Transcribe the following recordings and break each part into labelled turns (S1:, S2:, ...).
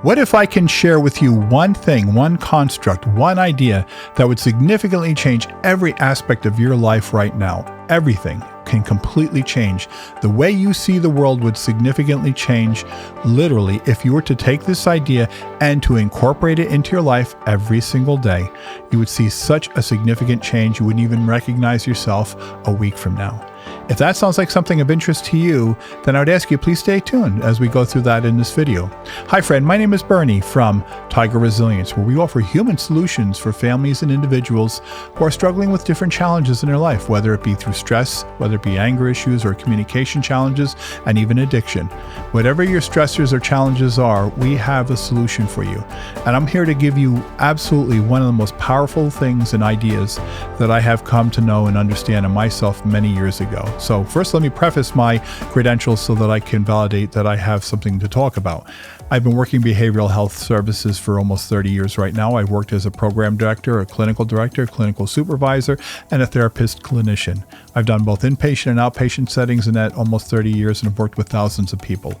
S1: What if I can share with you one thing, one construct, one idea that would significantly change every aspect of your life right now? Everything can completely change. The way you see the world would significantly change, literally, if you were to take this idea and to incorporate it into your life every single day. You would see such a significant change you wouldn't even recognize yourself a week from now. If that sounds like something of interest to you, then I would ask you please stay tuned as we go through that in this video. Hi friend, my name is Bernie from Tiger Resilience, where we offer human solutions for families and individuals who are struggling with different challenges in their life, whether it be through stress, whether it be anger issues or communication challenges, and even addiction. Whatever your stressors or challenges are, we have a solution for you. And I'm here to give you absolutely one of the most powerful things and ideas that I have come to know and understand in myself many years ago. So first, let me preface my credentials so that I can validate that I have something to talk about. I've been working behavioral health services for almost 30 years right now. I've worked as a program director, a clinical director, clinical supervisor, and a therapist clinician. I've done both inpatient and outpatient settings in that almost 30 years and have worked with thousands of people.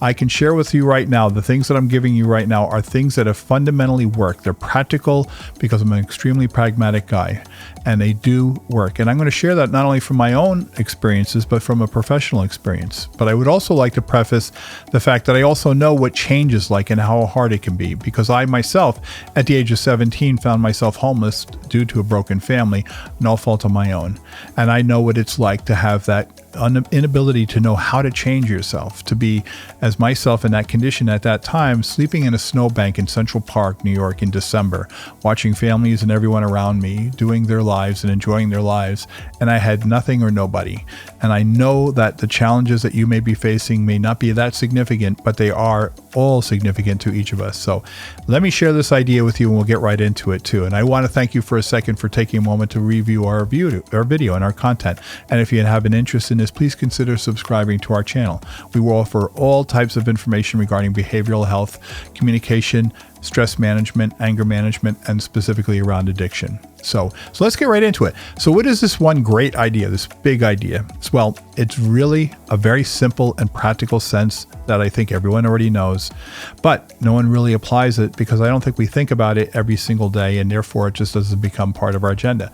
S1: I can share with you right now, the things that I'm giving you right now are things that have fundamentally worked. They're practical because I'm an extremely pragmatic guy, and they do work. And I'm going to share that not only from my own experiences, but from a professional experience. But I would also like to preface the fact that I also know what change is like and how hard it can be, because I myself, at the age of 17, found myself homeless due to a broken family, no fault of my own. And I know what it's like to have that inability to know how to change yourself, to be, as myself in that condition at that time, sleeping in a snowbank in Central Park, New York in December, watching families and everyone around me doing their lives and enjoying their lives, and I had nothing or nobody. And I know that the challenges that you may be facing may not be that significant, but they are all significant to each of us. So let me share this idea with you and we'll get right into it too. And I want to thank you for a second for taking a moment to review our video and our content. And if you have an interest in this, please consider subscribing to our channel. We will offer all types of information regarding behavioral health, communication, stress management, anger management, and specifically around addiction. So let's get right into it. So what is this one great idea, this big idea? Well, it's really a very simple and practical sense that I think everyone already knows, but no one really applies it because I don't think we think about it every single day, and therefore it just doesn't become part of our agenda.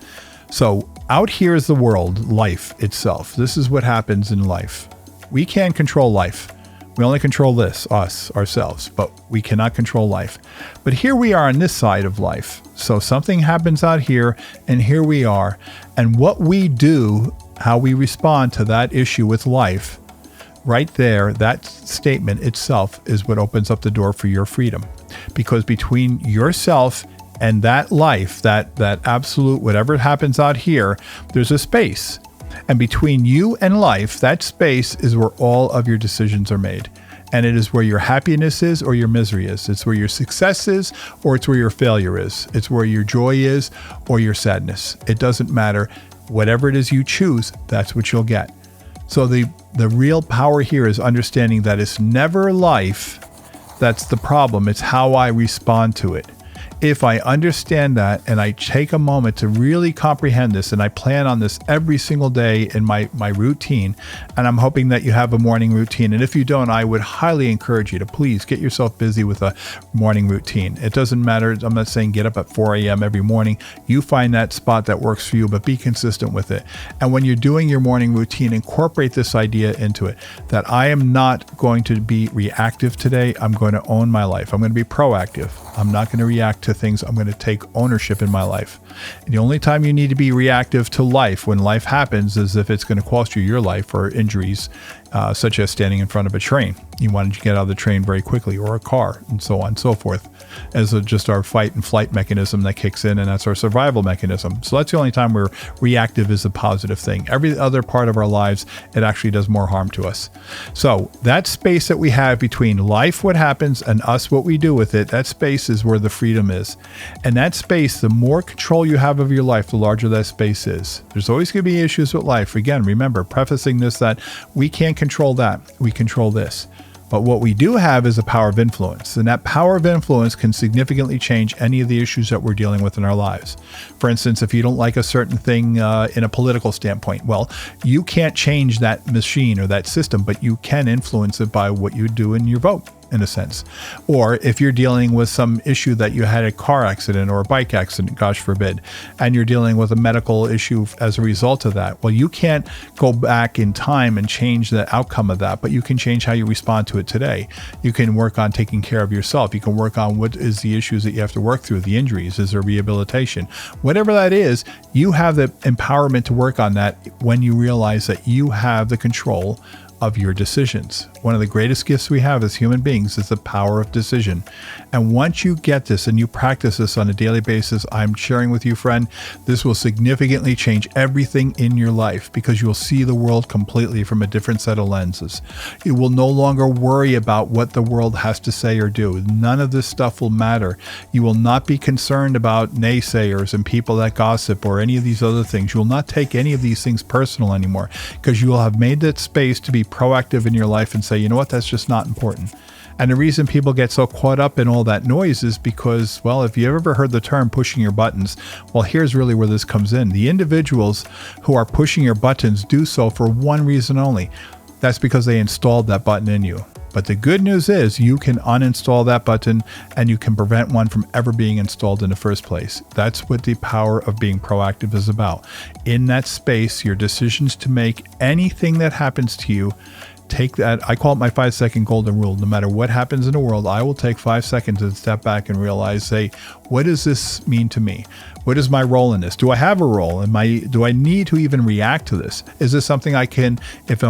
S1: So out here is the world, life itself. This is what happens in life. We can't control life. We only control this, us, ourselves, but we cannot control life. But here we are on this side of life. So something happens out here, and here we are. And what we do, how we respond to that issue with life, right there, that statement itself is what opens up the door for your freedom. Because between yourself and that life, that absolute, whatever happens out here, there's a space. And between you and life, that space is where all of your decisions are made. And it is where your happiness is or your misery is. It's where your success is or it's where your failure is. It's where your joy is or your sadness. It doesn't matter. Whatever it is you choose, that's what you'll get. So the real power here is understanding that it's never life that's the problem. It's how I respond to it. If I understand that and I take a moment to really comprehend this, and I plan on this every single day in my routine, and I'm hoping that you have a morning routine. And if you don't, I would highly encourage you to please get yourself busy with a morning routine. It doesn't matter. I'm not saying get up at 4 a.m. every morning. You find that spot that works for you, but be consistent with it. And when you're doing your morning routine, incorporate this idea into it, that I am not going to be reactive today. I'm going to own my life. I'm going to be proactive. I'm not going to react to things. I'm going to take ownership in my life. And the only time you need to be reactive to life when life happens is if it's going to cost you your life or injuries, such as standing in front of a train. You wanted to get out of the train very quickly, or a car, and so on and so forth, as just our fight and flight mechanism that kicks in, and that's our survival mechanism. So that's the only time where reactive is a positive thing. Every other part of our lives, it actually does more harm to us. So that space that we have between life, what happens, and us, what we do with it, that space is where the freedom is. And that space, the more control you have of your life, the larger that space is. There's always going to be issues with life. Again, remember, prefacing this, that we can't control that. We control this. But what we do have is a power of influence, and that power of influence can significantly change any of the issues that we're dealing with in our lives. For instance, if you don't like a certain thing in a political standpoint, well, you can't change that machine or that system, but you can influence it by what you do in your vote. in a sense. Or if you're dealing with some issue that you had a car accident or a bike accident, gosh forbid, and you're dealing with a medical issue as a result of that, well, you can't go back in time and change the outcome of that, but you can change how you respond to it today. You can work on taking care of yourself. You can work on what is the issues that you have to work through, the injuries, is there rehabilitation? Whatever that is, you have the empowerment to work on that when you realize that you have the control of your decisions. One of the greatest gifts we have as human beings is the power of decision. And once you get this and you practice this on a daily basis, I'm sharing with you, friend, this will significantly change everything in your life because you'll see the world completely from a different set of lenses. You will no longer worry about what the world has to say or do. None of this stuff will matter. You will not be concerned about naysayers and people that gossip or any of these other things. You will not take any of these things personal anymore because you will have made that space to be proactive in your life and say, you know what, that's just not important. And the reason people get so caught up in all that noise is because, well, if you ever heard the term pushing your buttons, well, here's really where this comes in. The individuals who are pushing your buttons do so for one reason only. That's because they installed that button in you. But the good news is you can uninstall that button and you can prevent one from ever being installed in the first place. That's what the power of being proactive is about. In that space, your decisions to make anything that happens to you, take that. I call it my 5-second golden rule. No matter what happens in the world, I will take 5 seconds and step back and realize, say, what does this mean to me? What is my role in this? Do I have a role? Do I need to even react to this? Is this something I can, if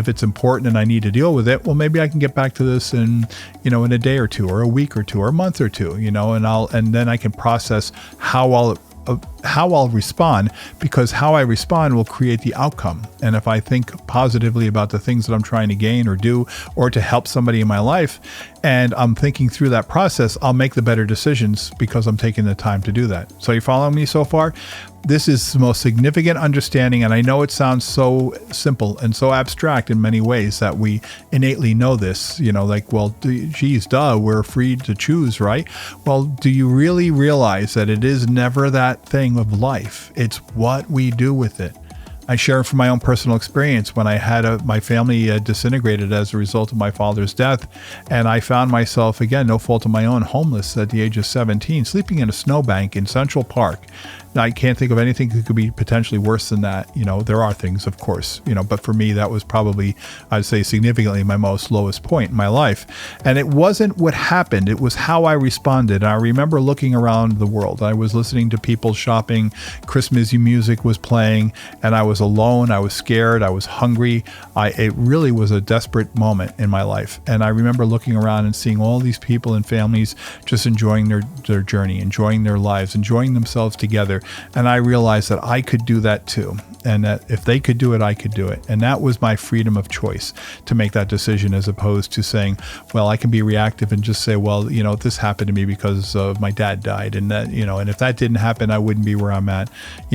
S1: it's important and I need to deal with it, well, maybe I can get back to this in a day or two, or a week or two, or a month or two, and then I can process how I'll respond, because how I respond will create the outcome. And if I think positively about the things that I'm trying to gain or do, or to help somebody in my life, and I'm thinking through that process, I'll make the better decisions because I'm taking the time to do that. So you following me so far? This is the most significant understanding, and I know it sounds so simple and so abstract in many ways that we innately know this, well, geez, duh, we're free to choose, right? Well, do you really realize that it is never that thing of life? It's what we do with it. I share from my own personal experience when I had my family disintegrated as a result of my father's death. And I found myself, again, no fault of my own, homeless at the age of 17, sleeping in a snowbank in Central Park. Now, I can't think of anything that could be potentially worse than that. There are things, of course, but for me, that was probably, I'd say, significantly my most lowest point in my life. And it wasn't what happened. It was how I responded. And I remember looking around the world. I was listening to people shopping. Christmas music was playing, and I was alone. I was scared. I was hungry. It really was a desperate moment in my life. And I remember looking around and seeing all these people and families just enjoying their journey, enjoying their lives, enjoying themselves together. And I realized that I could do that too. And that if they could do it, I could do it. And that was my freedom of choice to make that decision, as opposed to saying, well, I can be reactive and just say, well, this happened to me because my dad died. And that, and if that didn't happen, I wouldn't be where I'm at.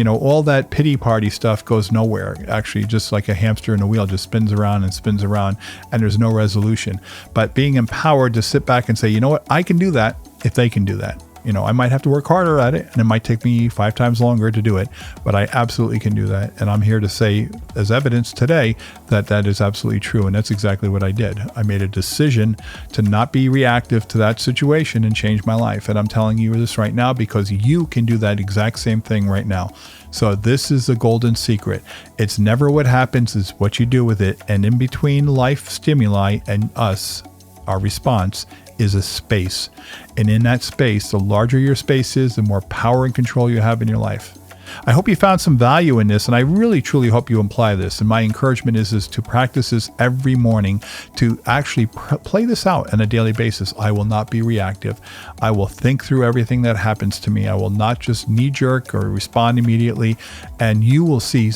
S1: All that pity party stuff goes nowhere. Actually, just like a hamster in a wheel, just spins around and there's no resolution. But being empowered to sit back and say, you know what, I can do that if they can do that. I might have to work harder at it, and it might take me 5 times longer to do it, but I absolutely can do that. And I'm here to say, as evidence today, that that is absolutely true. And that's exactly what I did. I made a decision to not be reactive to that situation and change my life. And I'm telling you this right now because you can do that exact same thing right now. So this is the golden secret. It's never what happens, it's what you do with it. And in between life stimuli and us, our response is a space. And in that space, the larger your space is, the more power and control you have in your life. I hope you found some value in this, and I really, truly hope you apply this. And my encouragement is to practice this every morning, to actually play this out on a daily basis. I will not be reactive. I will think through everything that happens to me. I will not just knee-jerk or respond immediately. And you will see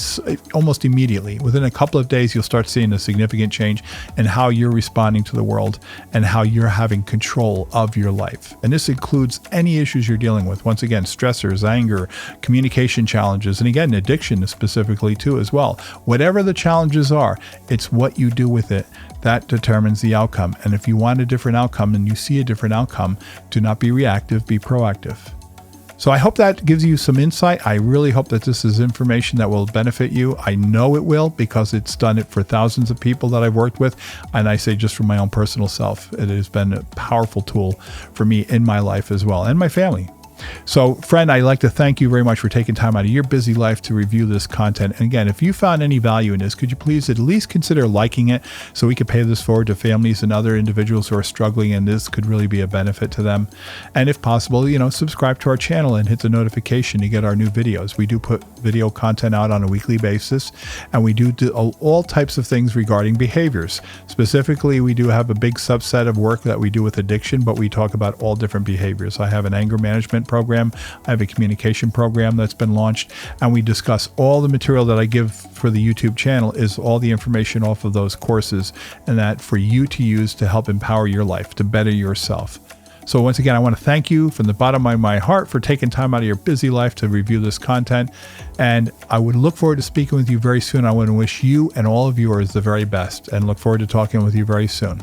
S1: almost immediately, within a couple of days, you'll start seeing a significant change in how you're responding to the world and how you're having control of your life. And this includes any issues you're dealing with. Once again, stressors, anger, communication challenges, and again, addiction specifically too as well. Whatever the challenges are, it's what you do with it that determines the outcome. And if you want a different outcome and you see a different outcome, do not be reactive, be proactive. So I hope that gives you some insight. I really hope that this is information that will benefit you. I know it will, because it's done it for thousands of people that I've worked with. And I say just from my own personal self, it has been a powerful tool for me in my life as well, and my family. So, friend, I'd like to thank you very much for taking time out of your busy life to review this content. And again, if you found any value in this, could you please at least consider liking it so we can pay this forward to families and other individuals who are struggling, and this could really be a benefit to them. And if possible, subscribe to our channel and hit the notification to get our new videos. We do put video content out on a weekly basis, and we do all types of things regarding behaviors. Specifically, we do have a big subset of work that we do with addiction, but we talk about all different behaviors. I have an anger management program. I have a communication program that's been launched, and we discuss all the material that I give for the YouTube channel is all the information off of those courses, and that for you to use to help empower your life, to better yourself. So once again, I want to thank you from the bottom of my heart for taking time out of your busy life to review this content. And I would look forward to speaking with you very soon. I want to wish you and all of yours the very best, and look forward to talking with you very soon.